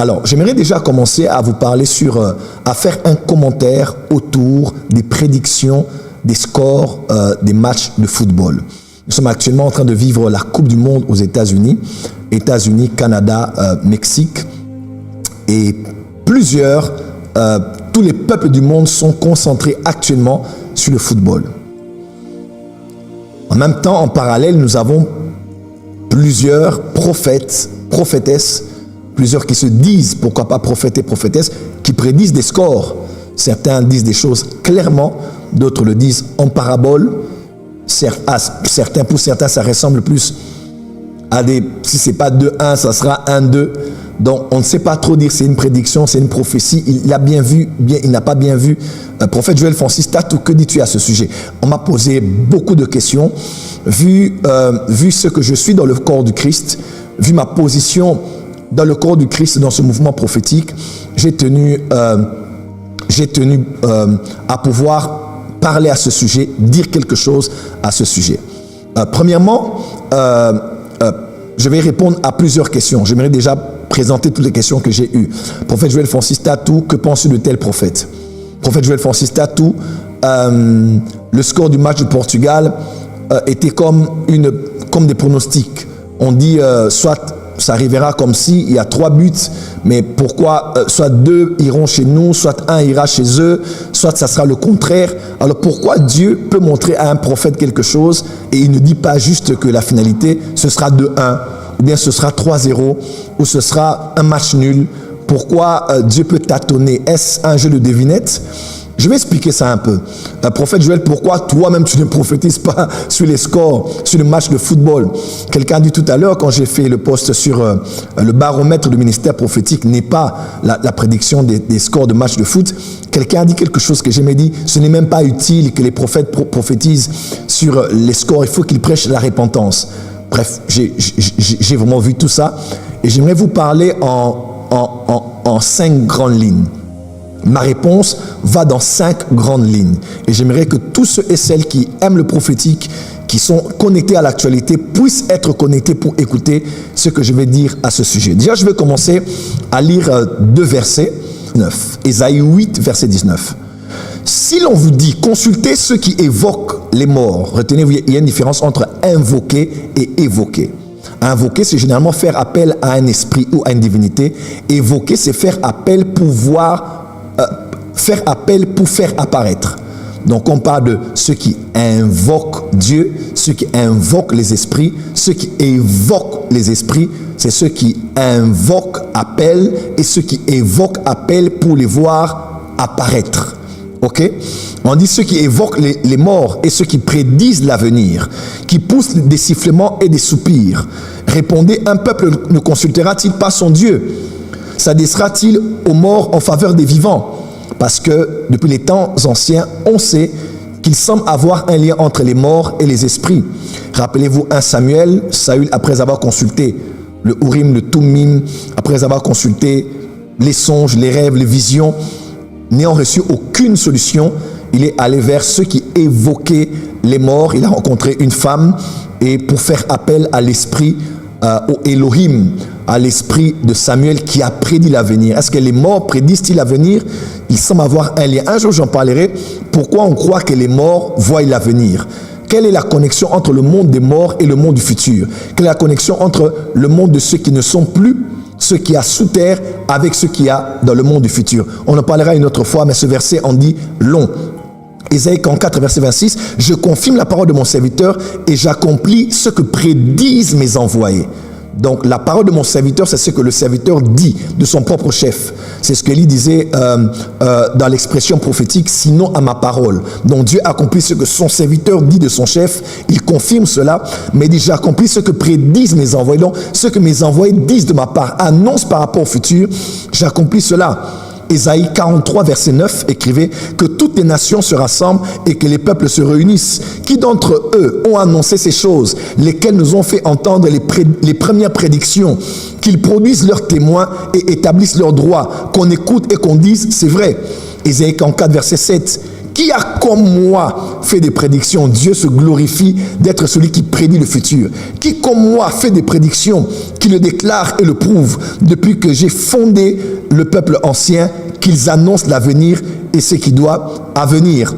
Alors, j'aimerais déjà commencer à vous parler à faire un commentaire autour des prédictions, des scores des matchs de football. Nous sommes actuellement en train de vivre la Coupe du Monde aux États-Unis, Canada, Mexique, et tous les peuples du monde sont concentrés actuellement sur le football. En même temps, en parallèle, nous avons plusieurs prophètes, prophétesses, plusieurs qui se disent, pourquoi pas prophètes et prophétesses, qui prédisent des scores. Certains disent des choses clairement, d'autres le disent en parabole. Pour certains, ça ressemble plus à si c'est pas 2-1, ça sera 1-2. Donc, on ne sait pas trop dire c'est une prédiction, c'est une prophétie. Il n'a pas bien vu. Prophète Joël Francis Tatou, que dis-tu à ce sujet? On m'a posé beaucoup de questions. Vu ce que je suis dans le corps du Christ, vu ma position dans le corps du Christ, dans ce mouvement prophétique, j'ai tenu à pouvoir parler à ce sujet, dire quelque chose à ce sujet. Premièrement, je vais répondre à plusieurs questions. J'aimerais déjà présenter toutes les questions que j'ai eues. Prophète Joël Francis Tatou, que penses-tu de tel prophète? Prophète Joël Francis Tatou, le score du match du Portugal était comme des pronostics. On dit soit ça arrivera comme si, il y a 3 buts, mais pourquoi soit 2 iront chez nous, soit 1 ira chez eux, soit ça sera le contraire. Alors pourquoi Dieu peut montrer à un prophète quelque chose et il ne dit pas juste que la finalité, ce sera 2-1, ou bien ce sera 3-0, ou ce sera un match nul? Pourquoi Dieu peut tâtonner? Est-ce un jeu de devinette? Je vais expliquer ça un peu. Prophète Joël, pourquoi toi-même tu ne prophétises pas sur les scores, sur le match de football? Quelqu'un a dit tout à l'heure, quand j'ai fait le post sur le baromètre du ministère prophétique, n'est pas la prédiction des scores de match de foot. Quelqu'un a dit quelque chose que j'aimais dit, ce n'est même pas utile que les prophètes prophétisent sur les scores, il faut qu'ils prêchent la repentance. Bref, j'ai vraiment vu tout ça et j'aimerais vous parler en 5 grandes lignes. Ma réponse va dans 5 grandes lignes. Et j'aimerais que tous ceux et celles qui aiment le prophétique, qui sont connectés à l'actualité, puissent être connectés pour écouter ce que je vais dire à ce sujet. Déjà, je vais commencer à lire 2 versets. 9. Ésaïe 8, verset 19. Si l'on vous dit, consultez ceux qui évoquent les morts. Retenez-vous, il y a une différence entre invoquer et évoquer. Invoquer, c'est généralement faire appel à un esprit ou à une divinité. Évoquer, c'est faire appel pour faire apparaître. Donc on parle de ceux qui invoquent Dieu, ceux qui invoquent les esprits, ceux qui évoquent les esprits, c'est ceux qui invoquent appel et ceux qui évoquent appel pour les voir apparaître. Ok? On dit ceux qui évoquent les morts et ceux qui prédisent l'avenir, qui poussent des sifflements et des soupirs. Répondez, un peuple ne consultera-t-il pas son Dieu? S'adressera-t-il aux morts en faveur des vivants? Parce que depuis les temps anciens, on sait qu'il semble avoir un lien entre les morts et les esprits. Rappelez-vous 1 Samuel, Saül, après avoir consulté le Urim, le Thummim, après avoir consulté les songes, les rêves, les visions, n'ayant reçu aucune solution, il est allé vers ceux qui évoquaient les morts. Il a rencontré une femme et pour faire appel à l'esprit, au Elohim, à l'esprit de Samuel qui a prédit l'avenir. Est-ce que les morts prédisent-ils l'avenir? Il semble avoir un lien. Un jour, j'en parlerai. Pourquoi on croit que les morts voient l'avenir? Quelle est la connexion entre le monde des morts et le monde du futur? Quelle est la connexion entre le monde de ceux qui ne sont plus, ceux qui y a sous terre, avec ceux qui y a dans le monde du futur? On en parlera une autre fois, mais ce verset en dit long. Ésaïe 44, verset 26, « Je confirme la parole de mon serviteur et j'accomplis ce que prédisent mes envoyés. » Donc la parole de mon serviteur, c'est ce que le serviteur dit de son propre chef. C'est ce qu'Élie disait dans l'expression prophétique, sinon à ma parole. Donc Dieu accomplit ce que son serviteur dit de son chef, il confirme cela, mais il dit j'accomplis ce que prédisent mes envoyés. Donc ce que mes envoyés disent de ma part, annoncent par rapport au futur, j'accomplis cela. Ésaïe 43, verset 9, écrivez que toutes les nations se rassemblent et que les peuples se réunissent. Qui d'entre eux ont annoncé ces choses, lesquelles nous ont fait entendre les premières prédictions, qu'ils produisent leurs témoins et établissent leurs droits, qu'on écoute et qu'on dise c'est vrai. Ésaïe 44, verset 7, Qui a comme moi fait des prédictions? Dieu se glorifie d'être celui qui prédit le futur. Qui comme moi fait des prédictions, qui le déclare et le prouve depuis que j'ai fondé le peuple ancien, qu'ils annoncent l'avenir et ce qui doit advenir.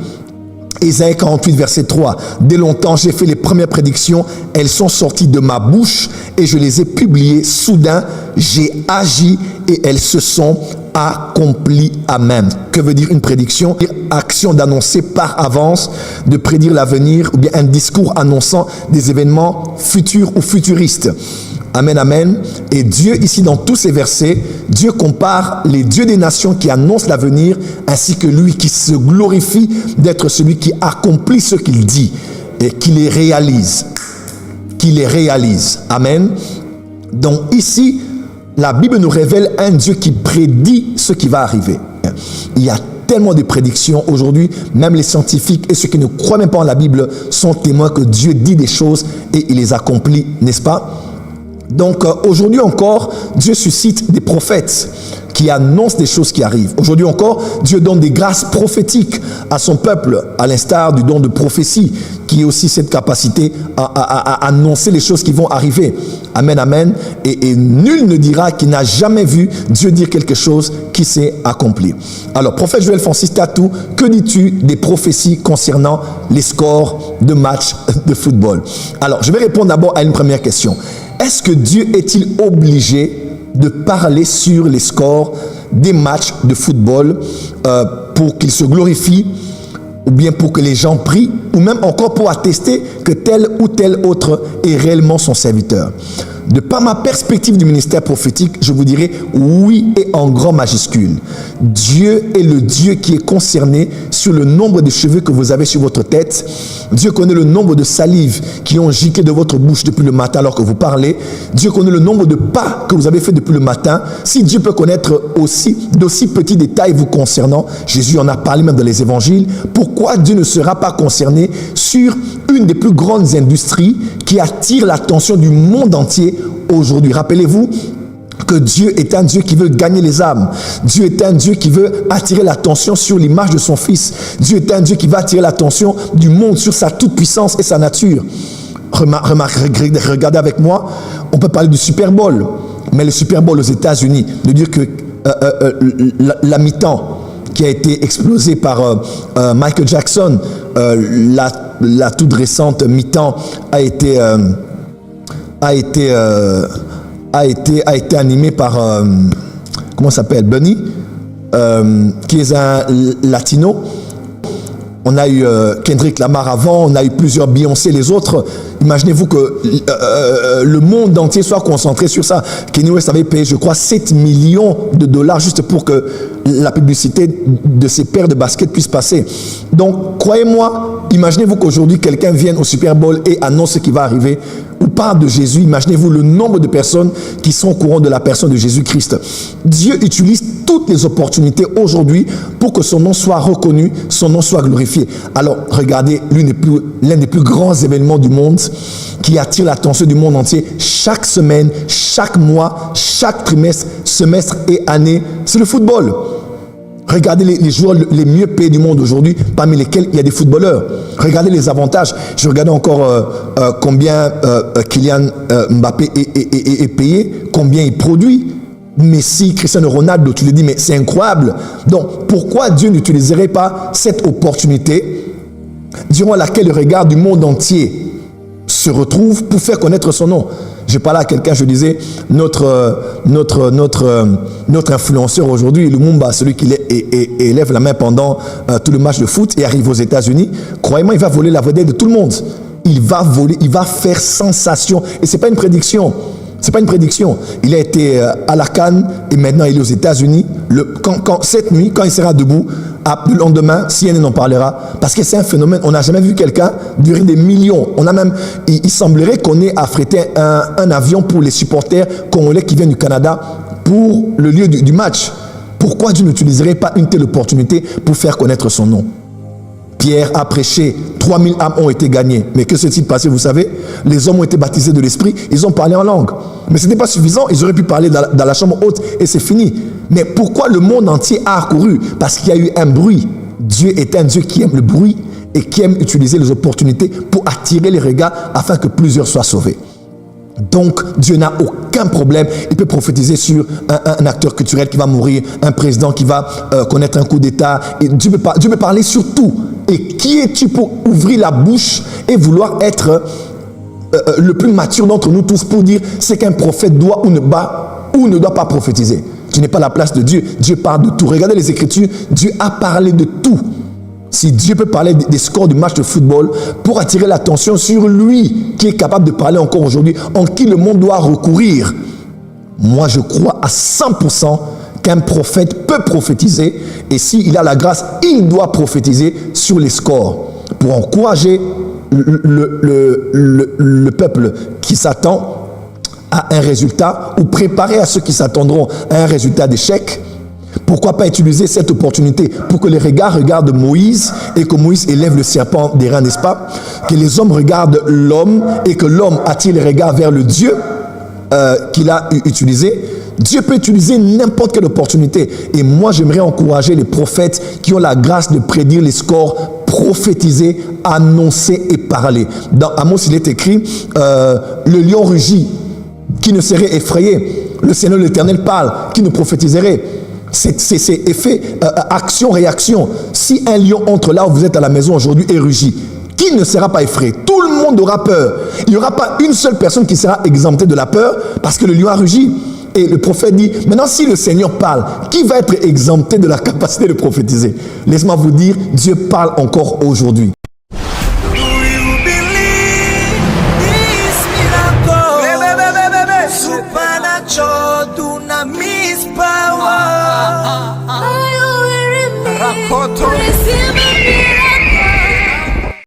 Ésaïe 48, verset 3. Dès longtemps, j'ai fait les premières prédictions. Elles sont sorties de ma bouche et je les ai publiées. Soudain, j'ai agi et elles se sont accomplies. Amen. Que veut dire une prédiction? Action d'annoncer par avance, de prédire l'avenir, ou bien un discours annonçant des événements futurs ou futuristes. Amen, amen. Et Dieu, ici, dans tous ces versets, Dieu compare les dieux des nations qui annoncent l'avenir, ainsi que lui qui se glorifie d'être celui qui accomplit ce qu'il dit et qui les réalise. Qui les réalise. Amen. Donc ici, la Bible nous révèle un Dieu qui prédit ce qui va arriver. Il y a tellement de prédictions aujourd'hui, même les scientifiques et ceux qui ne croient même pas en la Bible sont témoins que Dieu dit des choses et il les accomplit, n'est-ce pas? Donc aujourd'hui encore, Dieu suscite des prophètes qui annoncent des choses qui arrivent. Aujourd'hui encore, Dieu donne des grâces prophétiques à son peuple, à l'instar du don de prophétie, qui est aussi cette capacité à annoncer les choses qui vont arriver. Amen, amen. Et nul ne dira qu'il n'a jamais vu Dieu dire quelque chose qui s'est accompli. Alors, prophète Joël Francis Tatou, que dis-tu des prophéties concernant les scores de matchs de football? Alors, je vais répondre d'abord à une première question. Est-ce que Dieu est-il obligé de parler sur les scores des matchs de football pour qu'il se glorifie, ou bien pour que les gens prient, ou même encore pour attester que tel ou tel autre est réellement son serviteur? De par ma perspective du ministère prophétique, je vous dirais oui et en grand majuscule. Dieu est le Dieu qui est concerné sur le nombre de cheveux que vous avez sur votre tête. Dieu connaît le nombre de salives qui ont giclé de votre bouche depuis le matin alors que vous parlez. Dieu connaît le nombre de pas que vous avez fait depuis le matin. Si Dieu peut connaître aussi d'aussi petits détails vous concernant, Jésus en a parlé même dans les évangiles, pourquoi Dieu ne sera pas concerné sur une des plus grandes industries qui attire l'attention du monde entier aujourd'hui? Rappelez-vous que Dieu est un Dieu qui veut gagner les âmes. Dieu est un Dieu qui veut attirer l'attention sur l'image de son Fils. Dieu est un Dieu qui va attirer l'attention du monde sur sa toute-puissance et sa nature. Regardez avec moi, on peut parler du Super Bowl, mais le Super Bowl aux États-Unis, de dire que la mi-temps qui a été explosée par Michael Jackson, la toute récente mi-temps a été animé par comment s'appelle, Bunny, qui est un latino. On a eu Kendrick Lamar avant, on a eu plusieurs Beyoncé, les autres. Imaginez-vous que le monde entier soit concentré sur ça. Kanye West avait payé, je crois, 7 millions de dollars juste pour que la publicité de ses paires de baskets puisse passer. Donc, croyez-moi, imaginez-vous qu'aujourd'hui, quelqu'un vienne au Super Bowl et annonce ce qui va arriver ou parle de Jésus. Imaginez-vous le nombre de personnes qui sont au courant de la personne de Jésus-Christ. Dieu utilise toutes les opportunités aujourd'hui pour que son nom soit reconnu, son nom soit glorifié. Alors, regardez l'un des plus grands événements du monde qui attire l'attention du monde entier chaque semaine, chaque mois, chaque trimestre, semestre et année, c'est le football. Regardez les joueurs les mieux payés du monde aujourd'hui, parmi lesquels il y a des footballeurs. Regardez les avantages. Je regardais encore combien Kylian Mbappé est payé, combien il produit. Messi, Cristiano Ronaldo, tu le dis, mais c'est incroyable. Donc, pourquoi Dieu n'utiliserait pas cette opportunité durant laquelle le regard du monde entier se retrouve pour faire connaître son nom? Je parlais à quelqu'un, je disais, notre influenceur aujourd'hui, Lumumba, celui qui élève la main pendant tout le match de foot et arrive aux États-Unis, croyez-moi, il va voler la vedette de tout le monde. Il va voler, il va faire sensation. Et ce n'est pas une prédiction. C'est pas une prédiction. Il a été à la Cannes et maintenant il est aux États-Unis. Cette nuit, quand il sera debout, le lendemain, CNN en parlera. Parce que c'est un phénomène. On n'a jamais vu quelqu'un durer des millions. Il semblerait qu'on ait affrété un avion pour les supporters congolais qui viennent du Canada pour le lieu du match. Pourquoi Dieu n'utiliserait pas une telle opportunité pour faire connaître son nom? Pierre a prêché, 3000 âmes ont été gagnées. Mais que s'est-il passé, vous savez? Les hommes ont été baptisés de l'Esprit, ils ont parlé en langue. Mais ce n'était pas suffisant, ils auraient pu parler dans la chambre haute et c'est fini. Mais pourquoi le monde entier a accouru? Parce qu'il y a eu un bruit. Dieu est un Dieu qui aime le bruit et qui aime utiliser les opportunités pour attirer les regards afin que plusieurs soient sauvés. Donc, Dieu n'a aucun problème. Il peut prophétiser sur un acteur culturel qui va mourir, un président qui va connaître un coup d'État. Et Dieu peut parler sur tout. Et qui es-tu pour ouvrir la bouche et vouloir être le plus mature d'entre nous tous pour dire ce qu'un prophète doit ou ne doit pas prophétiser? Tu n'es pas la place de Dieu. Dieu parle de tout. Regardez les Écritures. Dieu a parlé de tout. Si Dieu peut parler des scores du match de football pour attirer l'attention sur lui, qui est capable de parler encore aujourd'hui, en qui le monde doit recourir, moi je crois à 100% qu'un prophète peut prophétiser, et s'il a la grâce, il doit prophétiser sur les scores pour encourager le peuple qui s'attend à un résultat, ou préparer à ceux qui s'attendront à un résultat d'échec. Pourquoi pas utiliser cette opportunité pour que les regards regardent Moïse et que Moïse élève le serpent des reins, n'est-ce pas? Que les hommes regardent l'homme et que l'homme attire les regards vers le Dieu qu'il a utilisé. Dieu peut utiliser n'importe quelle opportunité. Et moi, j'aimerais encourager les prophètes qui ont la grâce de prédire les scores, prophétiser, annoncer et parler. Dans Amos, il est écrit le lion rugit, qui ne serait effrayé. Le Seigneur l'Éternel parle, qui ne prophétiserait. C'est effet action-réaction. Si un lion entre là où vous êtes à la maison aujourd'hui et rugit, qui ne sera pas effrayé? Tout le monde aura peur. Il n'y aura pas une seule personne qui sera exemptée de la peur parce que le lion a rugi. Et le prophète dit, maintenant si le Seigneur parle, qui va être exempté de la capacité de prophétiser? Laisse-moi vous dire, Dieu parle encore aujourd'hui.